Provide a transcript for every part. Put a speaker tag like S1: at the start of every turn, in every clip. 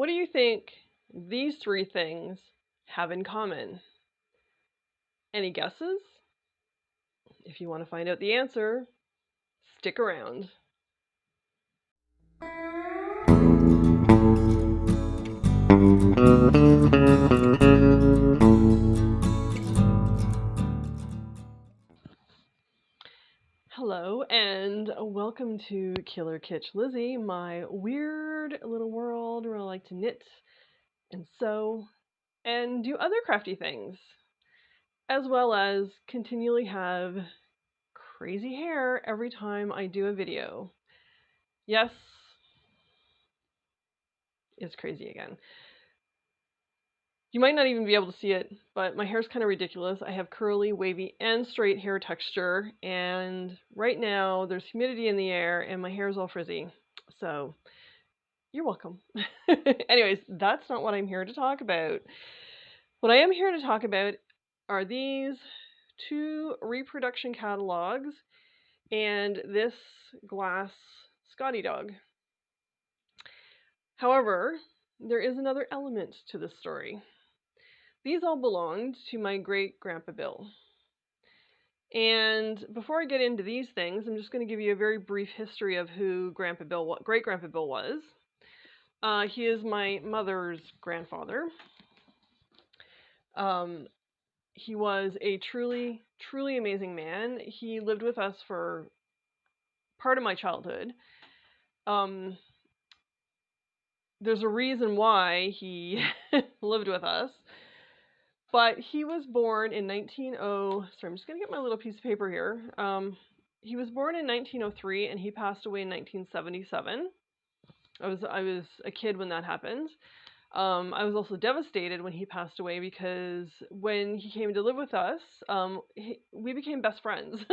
S1: What do you think these three things have in common? Any guesses? If you want to find out the answer, stick around. Hello and welcome to Killer Kitsch Lizzie, my weird little world where I like to knit and sew and do other crafty things, as well as continually have crazy hair every time I do a video. Yes, it's crazy again. You might not even be able to see it, but my hair's kind of ridiculous. I have curly, wavy, and straight hair texture, and right now there's humidity in the air and my hair is all frizzy. So, you're welcome. Anyways, that's not what I'm here to talk about. What I am here to talk about are these two reproduction catalogs and this glass Scottie Dog. However, there is another element to this story. These all belonged to my great-grandpa Bill. And before I get into these things, I'm just going to give you a very brief history of who great-grandpa Bill was. He is my mother's grandfather. He was a truly, truly amazing man. He lived with us for part of my childhood. There's a reason why he lived with us. But he was born in I'm just going to get my little piece of paper here. He was born in 1903 and he passed away in 1977. I was a kid when that happened. I was also devastated when he passed away because when he came to live with us, we became best friends.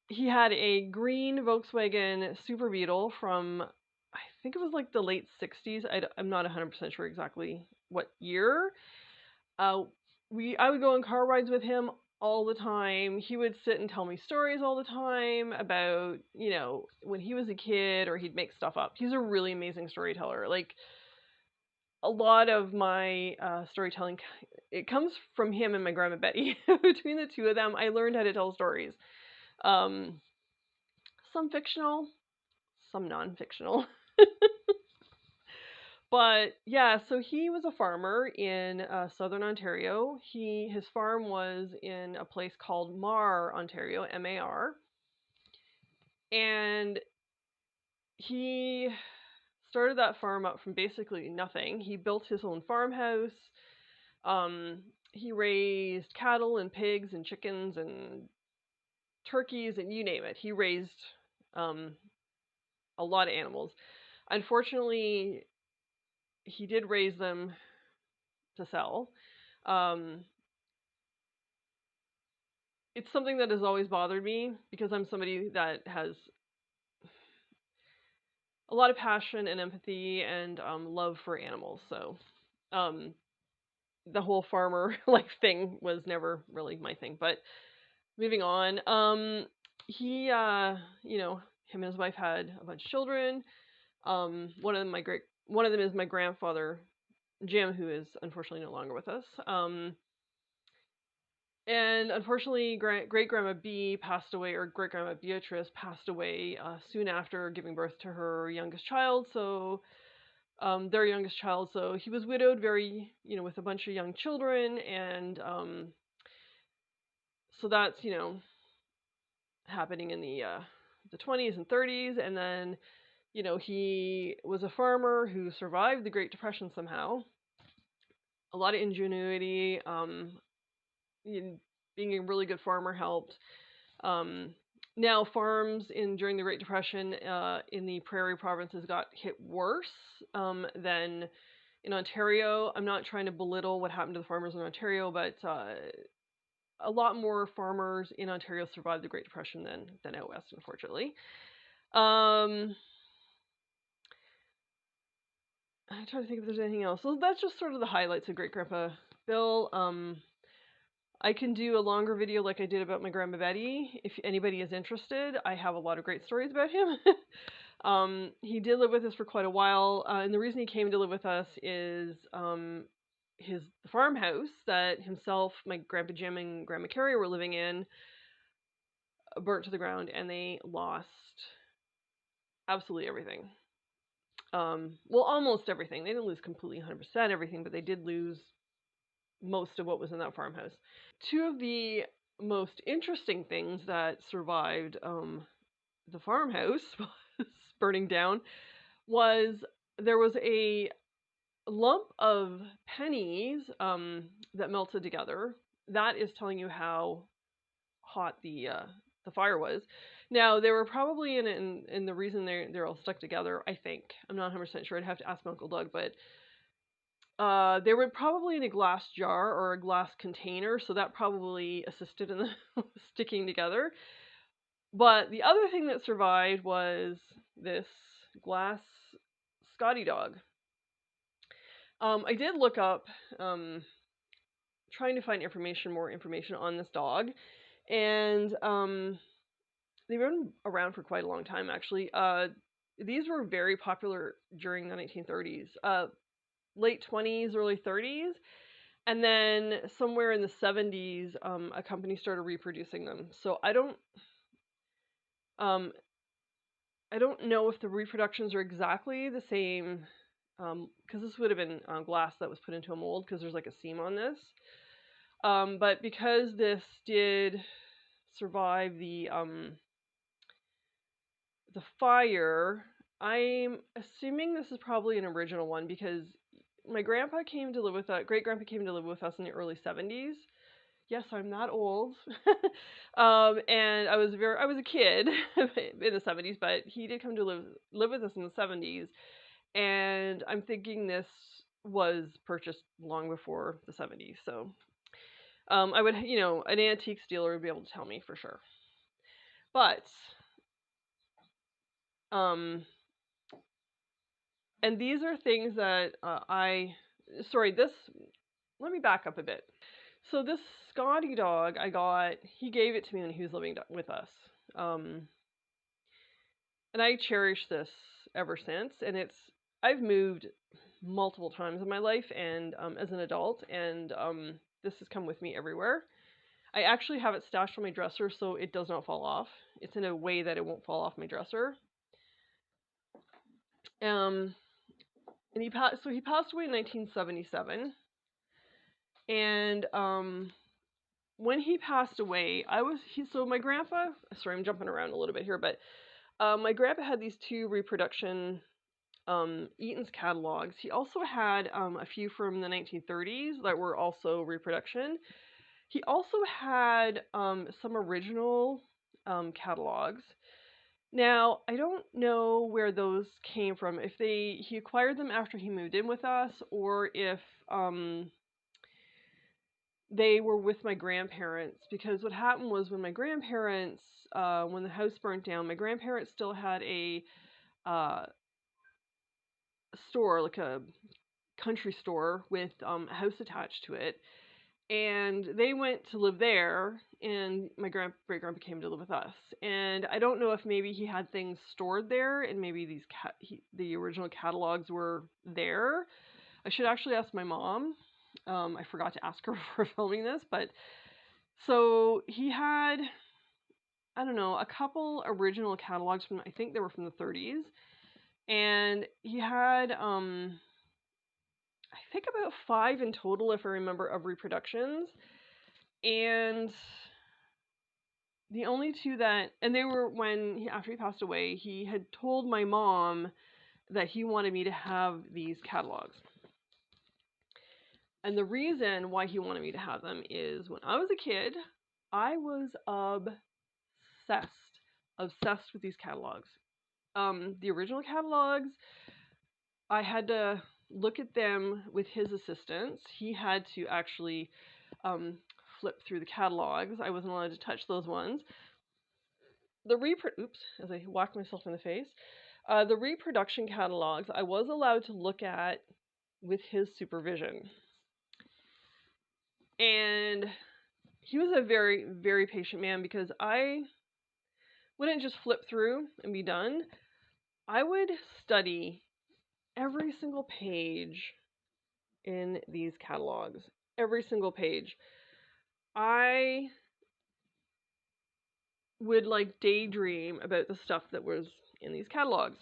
S1: He had a green Volkswagen Super Beetle from, I think it was like the late 60s. I'm not 100% sure exactly what year. I would go on car rides with him all the time. He would sit and tell me stories all the time about, when he was a kid, or he'd make stuff up. He's a really amazing storyteller. Like, a lot of my storytelling, it comes from him and my Grandma Betty. Between the two of them, I learned how to tell stories. Some fictional, some non-fictional. But yeah, so he was a farmer in southern Ontario. His farm was in a place called Mar, Ontario, M-A-R. And he started that farm up from basically nothing. He built his own farmhouse. He raised cattle and pigs and chickens and turkeys and you name it. He raised a lot of animals. Unfortunately, he did raise them to sell. It's something that has always bothered me because I'm somebody that has a lot of passion and empathy and love for animals. So the whole farmer like thing was never really my thing. But moving on, he him and his wife had a bunch of children. One of them is my grandfather Jim, who is unfortunately no longer with us. And unfortunately, great-grandma B passed away, or great-grandma Beatrice passed away soon after giving birth to her youngest child. So, their youngest child. So he was widowed, with a bunch of young children, and so that's happening in the 20s and 30s, and then he was a farmer who survived the Great Depression somehow. A lot of ingenuity. Being a really good farmer helped. Now farms during the Great Depression in the prairie provinces got hit worse than in Ontario. I'm not trying to belittle what happened to the farmers in Ontario, but a lot more farmers in Ontario survived the Great Depression than out west, unfortunately. I'm trying to think if there's anything else. So that's just sort of the highlights of Great Grandpa Bill. I can do a longer video like I did about my Grandma Betty. If anybody is interested, I have a lot of great stories about him. He did live with us for quite a while, and the reason he came to live with us is the farmhouse that himself, my Grandpa Jim and Grandma Carrie were living in, burnt to the ground, and they lost absolutely everything. Well, almost everything. They didn't lose completely 100% everything, but they did lose most of what was in that farmhouse. Two of the most interesting things that survived the farmhouse was burning down was there was a lump of pennies that melted together. That is telling you how hot the fire was. Now they were probably in the reason they're all stuck together. I think I'm not 100% sure. I'd have to ask my Uncle Doug, but they were probably in a glass jar or a glass container, so that probably assisted in the sticking together. But the other thing that survived was this glass Scottie Dog. I did look up, trying to find more information on this dog, and they've been around for quite a long time, actually. These were very popular during the 1930s, late 20s, early 30s, and then somewhere in the 70s, a company started reproducing them. So um, I don't know if the reproductions are exactly the same, because this would have been glass that was put into a mold, because there's like a seam on this. But because this did survive the fire, I'm assuming this is probably an original one, because my grandpa came to live with us, great grandpa came to live with us in the early 70s. Yes, I'm not old. And I was a kid in the 70s, but he did come to live with us in the 70s, and I'm thinking this was purchased long before the 70s. So I would, an antique dealer would be able to tell me for sure. But um, and these are things that let me back up a bit. So this Scottie Dog he gave it to me when he was living with us. Um, and I cherish this ever since. And I've moved multiple times in my life and as an adult, and this has come with me everywhere. I actually have it stashed on my dresser so it does not fall off. It's in a way that it won't fall off my dresser. And he passed away in 1977. And when he passed away, so my grandpa, sorry, I'm jumping around a little bit here, but my grandpa had these two reproduction Eaton's catalogs. He also had a few from the 1930s that were also reproduction. He also had some original catalogs. Now, I don't know where those came from, if he acquired them after he moved in with us, or if they were with my grandparents, because what happened was when my grandparents, when the house burnt down, my grandparents still had a store, like a country store with a house attached to it, and they went to live there, and my great grandpa came to live with us. And I don't know if maybe he had things stored there, and maybe the original catalogs were there. I should actually ask my mom. I forgot to ask her before filming this, but so he had, I don't know, a couple original catalogs from, I think they were from the 30s, and he had I think about 5 in total, if I remember, of reproductions. And the only two and they were after he passed away, he had told my mom that he wanted me to have these catalogs. And the reason why he wanted me to have them is when I was a kid, I was obsessed with these catalogs. The original catalogs, I had to look at them with his assistance. He had to actually flip through the catalogs. I wasn't allowed to touch those ones. As I whacked myself in the face. The reproduction catalogs I was allowed to look at with his supervision. And he was a very, very patient man, because I wouldn't just flip through and be done. I would study every single page in these catalogs. Every single page. I would like daydream about the stuff that was in these catalogs.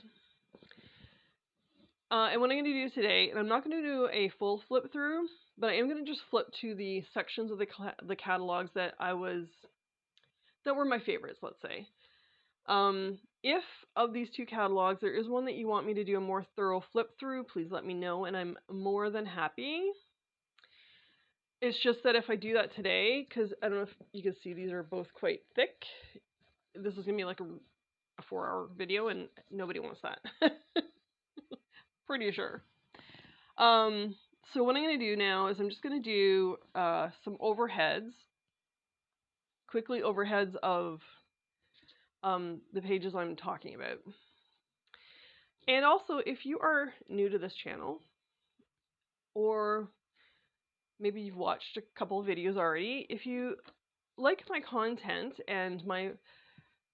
S1: And what I'm going to do today, and I'm not going to do a full flip through, but I am going to just flip to the sections of the catalogs that were my favorites, let's say. If of these two catalogs there is one that you want me to do a more thorough flip through, please let me know, and I'm more than happy. It's just that if I do that today, because I don't know if you can see these are both quite thick, this is going to be like a 4-hour video, and nobody wants that. Pretty sure. So what I'm going to do now is I'm just going to do some overheads, quickly overheads of the pages I'm talking about. And also, if you are new to this channel, or maybe you've watched a couple of videos already, if you like my content and my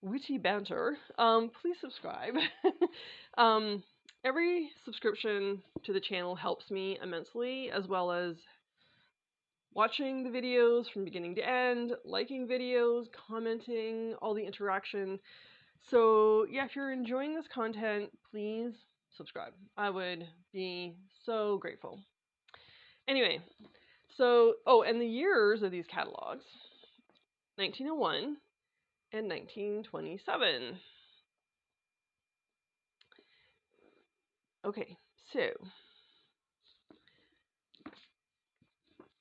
S1: witty banter, please subscribe. Every subscription to the channel helps me immensely, as well as watching the videos from beginning to end, liking videos, commenting, all the interaction. So yeah, if you're enjoying this content, please subscribe. I would be so grateful. Anyway, so, and the years of these catalogs, 1901 and 1927. Okay, so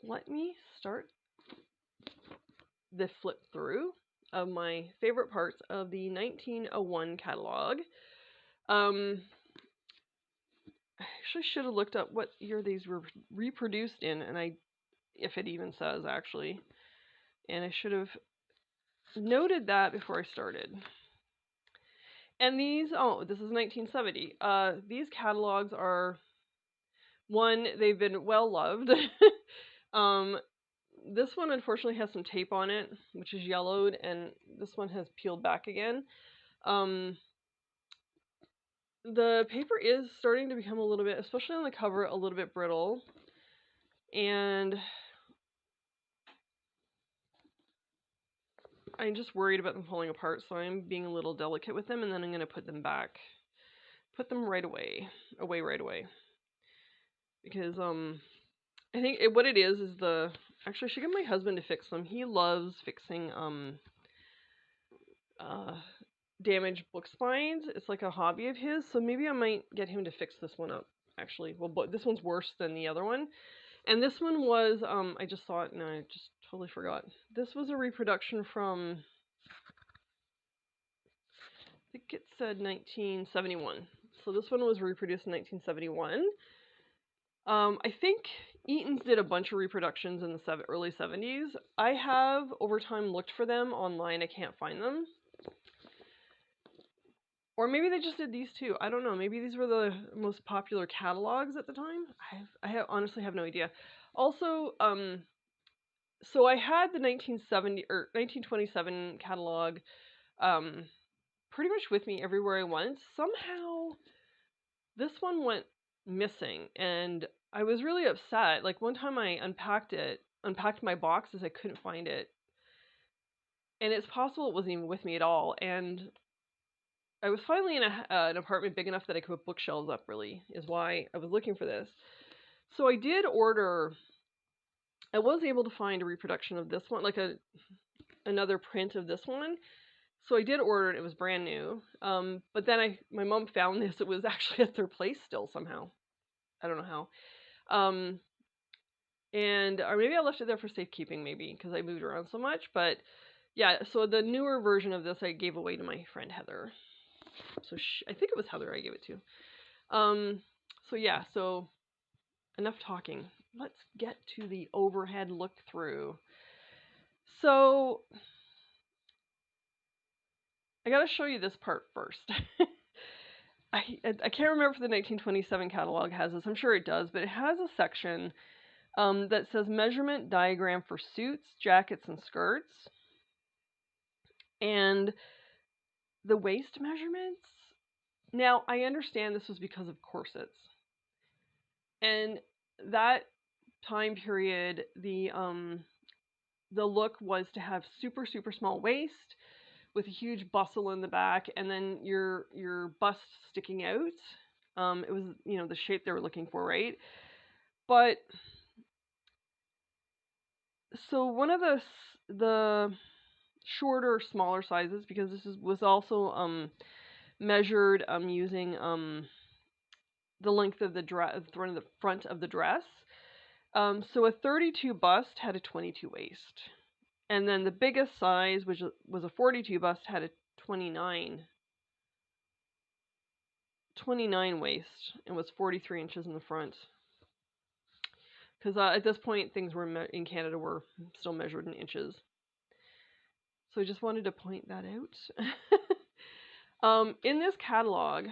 S1: let me start the flip through of my favorite parts of the 1901 catalog. I actually should have looked up what year these were reproduced in, and if it even says actually, and I should have noted that before I started. And these, this is 1970. These catalogs are, one, they've been well loved. This one unfortunately has some tape on it, which is yellowed, and this one has peeled back again. The paper is starting to become a little bit, especially on the cover, a little bit brittle. And I'm just worried about them falling apart, so I'm being a little delicate with them, and then I'm going to put them back. Put them right away right away. Because, I think what it is actually, I should get my husband to fix them. He loves fixing, damaged book spines. It's like a hobby of his, so maybe I might get him to fix this one up, actually. Well, but this one's worse than the other one. And this one was, I just saw it and I just totally forgot. This was a reproduction from, I think it said 1971. So this one was reproduced in 1971. I think Eaton's did a bunch of reproductions in the early 70s. I have, over time, looked for them online. I can't find them. Or maybe they just did these two. I don't know. Maybe these were the most popular catalogs at the time. I honestly have no idea. Also, so I had the 1970 or 1927 catalog pretty much with me everywhere I went. Somehow, this one went missing, and I was really upset. Like one time I unpacked my boxes, I couldn't find it. And it's possible it wasn't even with me at all. And I was finally in an apartment big enough that I could put bookshelves up, really, is why I was looking for this. So I did order, I was able to find a reproduction of this one, like another print of this one. So I did order it, it was brand new. But then my mom found this, it was actually at their place still somehow. I don't know how. Or maybe I left it there for safekeeping, maybe, because I moved around so much. But yeah, so the newer version of this I gave away to my friend Heather. So I think it was Heather I gave it to. So yeah, so enough talking. Let's get to the overhead look through. So I gotta show you this part first. I can't remember if the 1927 catalog has this. I'm sure it does, but it has a section that says measurement diagram for suits, jackets, and skirts. And the waist measurements, Now, I understand this was because of corsets. And that time period, the look was to have super super small waist with a huge bustle in the back, and then your bust sticking out. It was, the shape they were looking for, right? But so one of the shorter, smaller sizes, because was also measured using the length of the dress, the front of the dress. So a 32 bust had a 22 waist, and then the biggest size, which was a 42 bust, had a 29 waist and was 43 inches in the front. Because at this point, things were in Canada were still measured in inches. So I just wanted to point that out. In this catalog,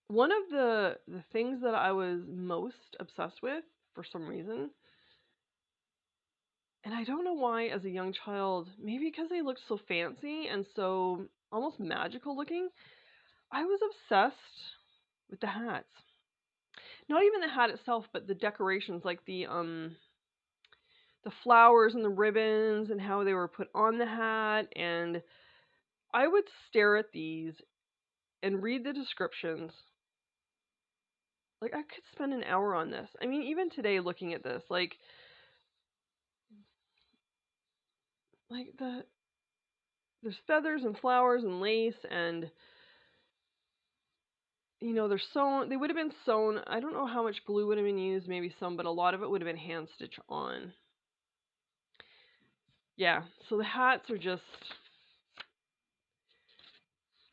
S1: one of the things that I was most obsessed with for some reason, and I don't know why as a young child, maybe because they looked so fancy and so almost magical looking, I was obsessed with the hats. Not even the hat itself, but the decorations, like the flowers and the ribbons and how they were put on the hat. And I would stare at these and read the descriptions. Like, I could spend an hour on this. I mean, even today looking at this, like there's feathers and flowers and lace, and they're sewn. They would have been sewn. I don't know how much glue would have been used, maybe some, but a lot of it would have been hand stitch on. Yeah, so the hats are just,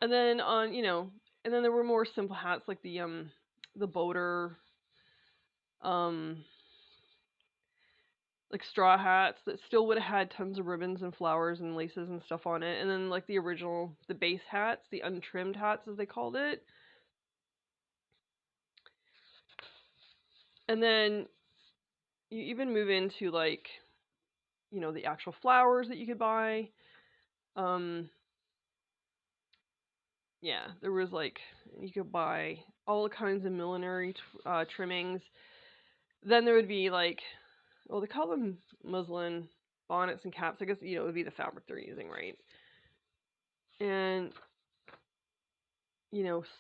S1: and then and then there were more simple hats like the boater, um like straw hats that still would have had tons of ribbons and flowers and laces and stuff on it, and then like the base hats, the untrimmed hats as they called it. And then you even move into like, the actual flowers that you could buy. Um, yeah, there was like, you could buy all kinds of millinery trimmings. Then there would be like, well, they call them muslin bonnets and caps. I guess, it would be the fabric they're using, right? And,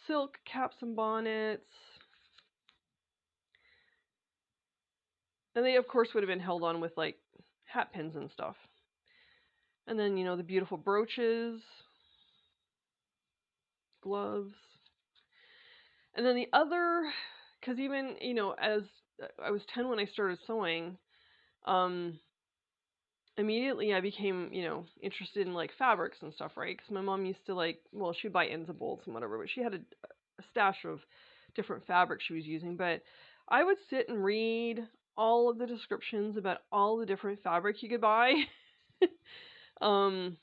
S1: silk caps and bonnets. And they, of course, would have been held on with like hat pins and stuff. And then, the beautiful brooches, gloves. And then the other, because even, as I was 10 when I started sewing, immediately I became, interested in like fabrics and stuff, right? Because my mom used to like, well, she'd buy ends and bolts and whatever, but she had a stash of different fabrics she was using. But I would sit and read all of the descriptions about all the different fabric you could buy. I mean,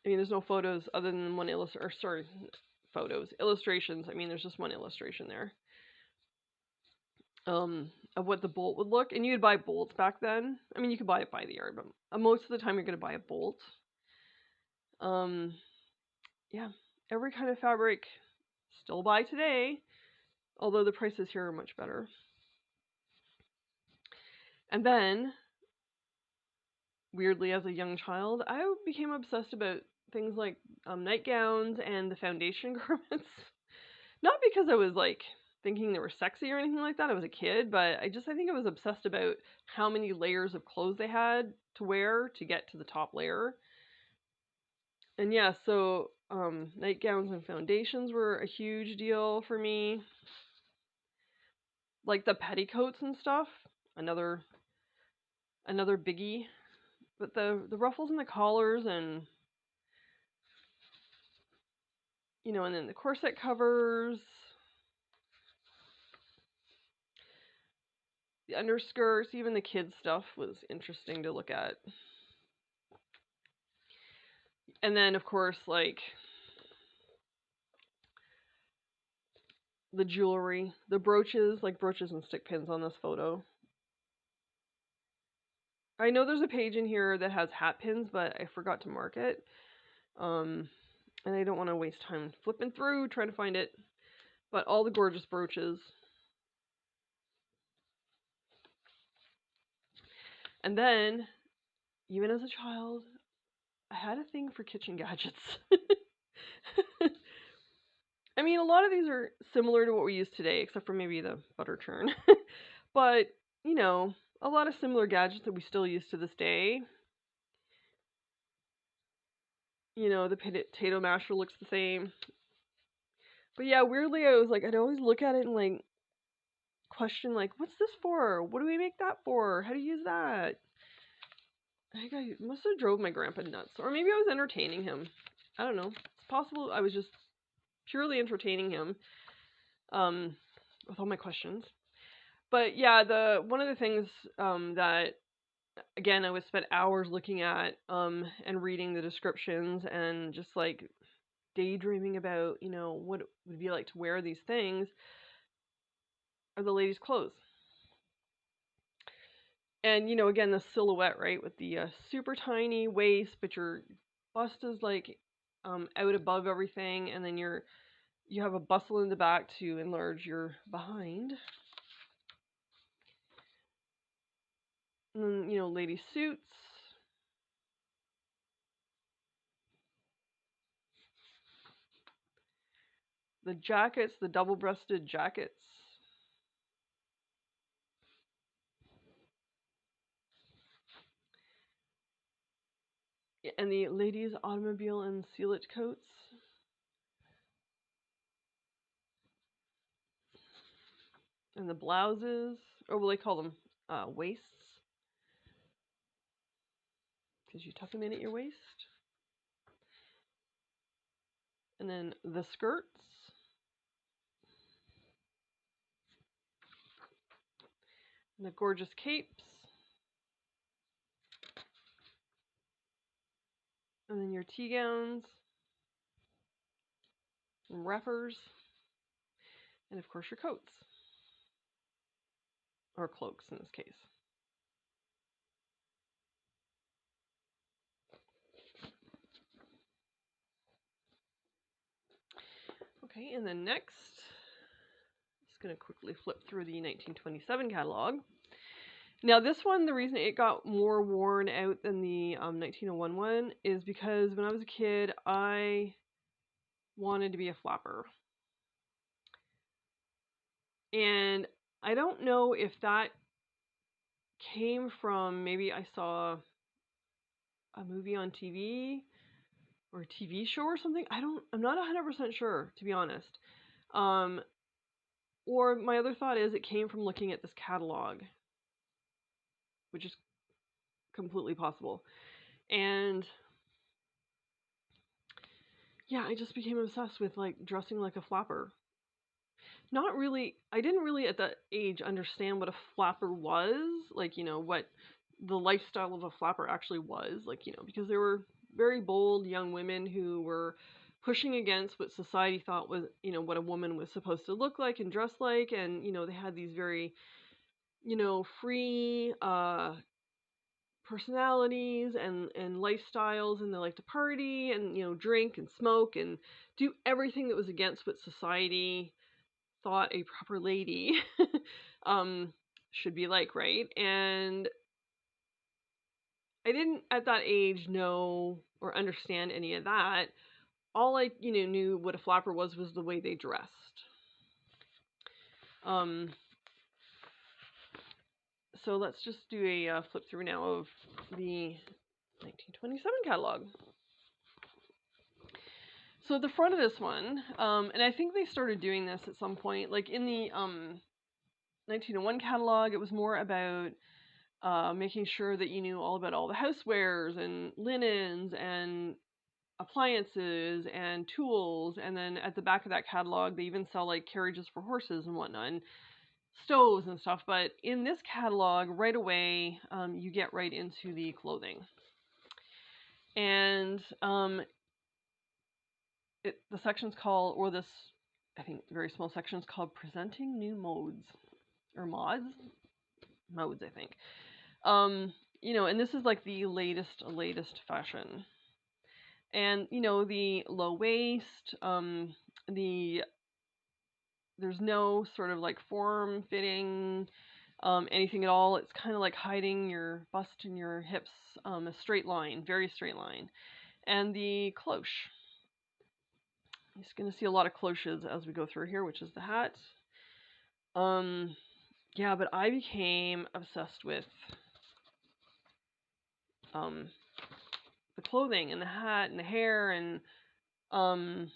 S1: there's no photos other than one illustrations. I mean, there's just one illustration there. Of what the bolt would look, and you'd buy bolts back then. I mean, you could buy it by the yard, but most of the time you're going to buy a bolt. Yeah, every kind of fabric still buy today, although the prices here are much better. And then, weirdly, as a young child, I became obsessed about things like nightgowns and the foundation garments. Not because I was like thinking they were sexy or anything like that. I was a kid, but I think I was obsessed about how many layers of clothes they had to wear to get to the top layer. And yeah, so nightgowns and foundations were a huge deal for me. Like the petticoats and stuff, another biggie. But the ruffles and the collars and and then the corset covers, the underskirts, even the kids stuff was interesting to look at. And then of course like the jewelry, the brooches, like brooches and stick pins on this photo. I know there's a page in here that has hat pins, but I forgot to mark it. and I don't want to waste time flipping through trying to find it. But all the gorgeous brooches. And then, even as a child, I had a thing for kitchen gadgets. I mean, a lot of these are similar to what we use today, except for maybe the butter churn. But, you know, a lot of similar gadgets that we still use to this day. You know, the potato masher looks the same. But yeah, weirdly, I was like, I'd always look at it and like question, like, what's this for? What do we make that for? How do you use that? I think I must have drove my grandpa nuts, or maybe I was entertaining him. I don't know. It's possible I was just purely entertaining him, with all my questions. But yeah, the one of the things that again I would spend hours looking at and reading the descriptions and just like daydreaming about, you know, what it would be like to wear these things are the ladies' clothes. And you know, again, the silhouette, right, with the super tiny waist, but your bust is like out above everything, and then you have a bustle in the back to enlarge your behind. And then, you know, lady suits. The jackets, the double-breasted jackets. And the ladies' automobile and seal-it coats. And the blouses, or what do they call them? Waists. Because you tuck them in at your waist. And then the skirts. And the gorgeous capes. And then your tea gowns. And wrappers. And of course your coats. Or cloaks in this case. Okay, and then next, just going to quickly flip through the 1927 catalog. Now this one, the reason it got more worn out than the 1901 one is because when I was a kid, I wanted to be a flapper. And I don't know if that came from maybe I saw a movie on TV or a TV show or something. I'm not 100% sure, to be honest. Or my other thought is it came from looking at this catalog, which is completely possible. And yeah, I just became obsessed with like dressing like a flapper. Not really, I didn't really at that age understand what a flapper was, like, you know, what the lifestyle of a flapper actually was, like, you know, because there were very bold young women who were pushing against what society thought was, you know, what a woman was supposed to look like and dress like. And, you know, they had these very, you know, free personalities and lifestyles, and they like to party and, you know, drink and smoke and do everything that was against what society thought a proper lady should be like, right? And I didn't at that age know or understand any of that. All I, you know, knew what a flapper was the way they dressed. So let's just do a flip through now of the 1927 catalog. So the front of this one, and I think they started doing this at some point, like in the 1901 catalog, it was more about making sure that you knew all about all the housewares and linens and appliances and tools. And then at the back of that catalog, they even sell like carriages for horses and whatnot, and stoves and stuff. But in this catalog, right away, you get right into the clothing. And the section's called, or this, I think, very small section is called Presenting New Modes, or Mods? Modes, I think. You know, and this is like the latest fashion. And the low waist, the there's no sort of like form fitting, anything at all. It's kind of like hiding your bust and your hips, a straight line, very straight line. And the cloche. You're just gonna see a lot of cloches as we go through here, which is the hat. Yeah, but I became obsessed with um the clothing and the hat and the hair and um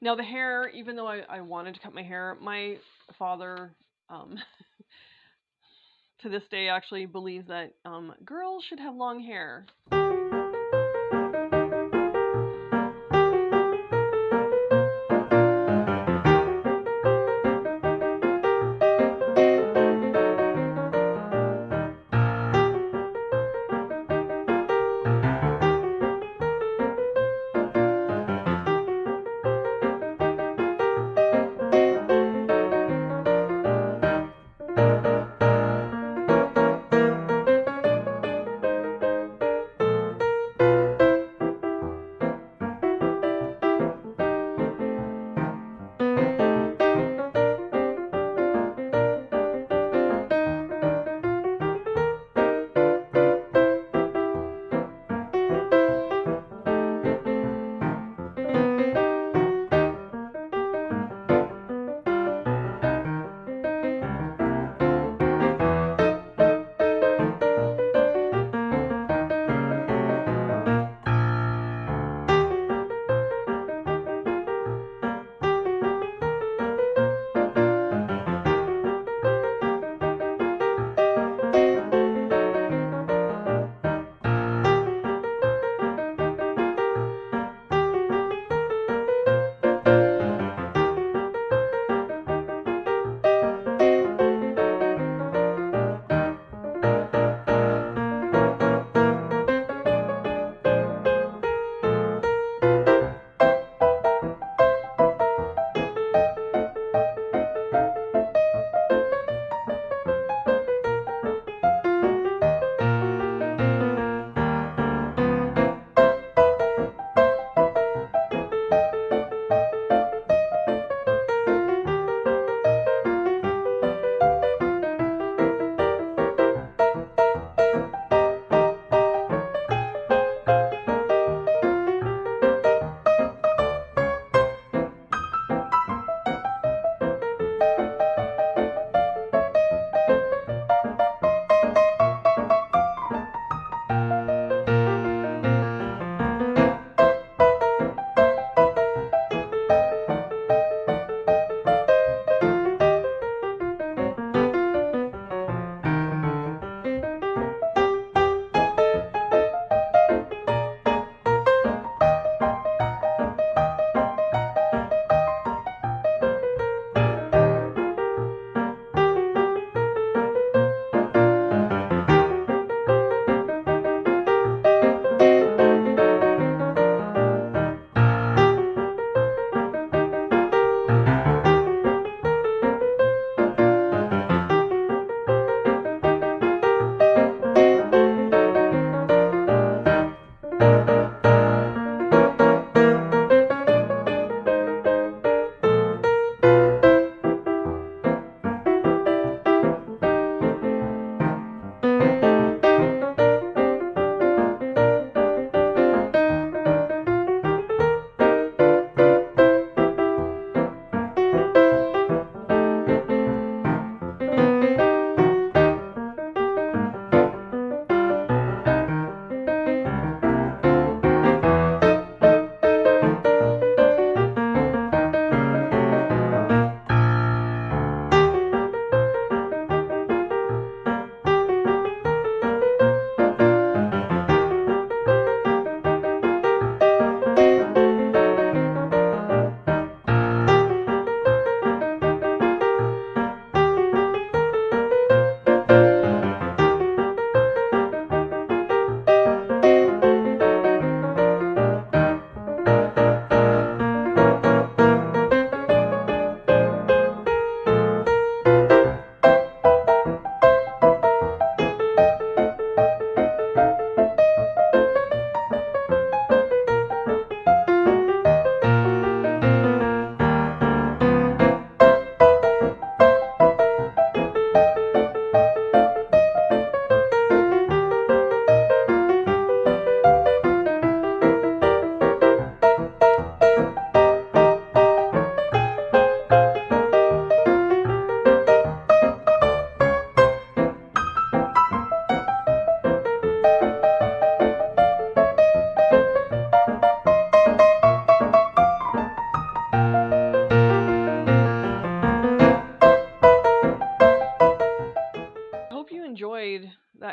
S1: now the hair, even though I wanted to cut my hair, my father um to this day actually believes that girls should have long hair.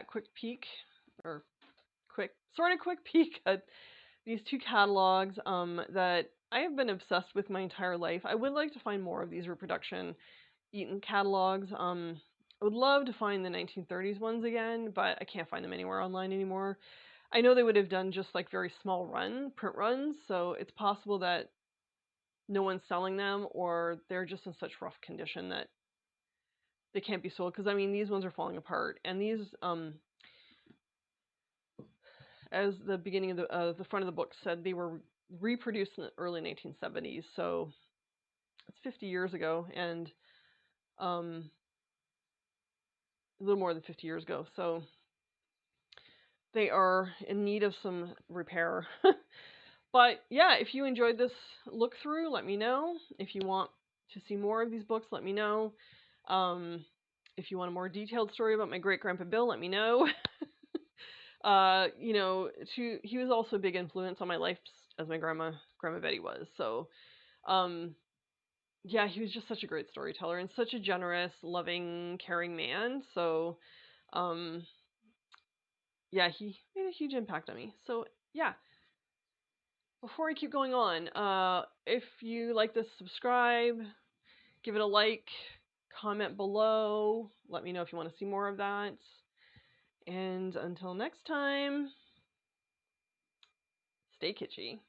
S1: that quick peek, or quick peek at these two catalogs that I have been obsessed with my entire life. I would like to find more of these reproduction Eaton catalogs. I would love to find the 1930s ones again, but I can't find them anywhere online anymore. I know they would have done just like very small print runs, so it's possible that no one's selling them, or they're just in such rough condition that they can't be sold. Because I mean, these ones are falling apart, and these, as the beginning of the front of the book said, they were reproduced in the early 1970s, so it's 50 years ago, and a little more than 50 years ago. So they are in need of some repair. But yeah, if you enjoyed this look through, let me know. If you want to see more of these books, let me know. If you want a more detailed story about my great grandpa Bill, let me know. He was also a big influence on my life as my grandma Betty was. So, yeah, he was just such a great storyteller and such a generous, loving, caring man. So, yeah, he made a huge impact on me. So, yeah. Before I keep going on, if you like this, subscribe, give it a like, comment below, let me know if you want to see more of that. And until next time, stay kitschy.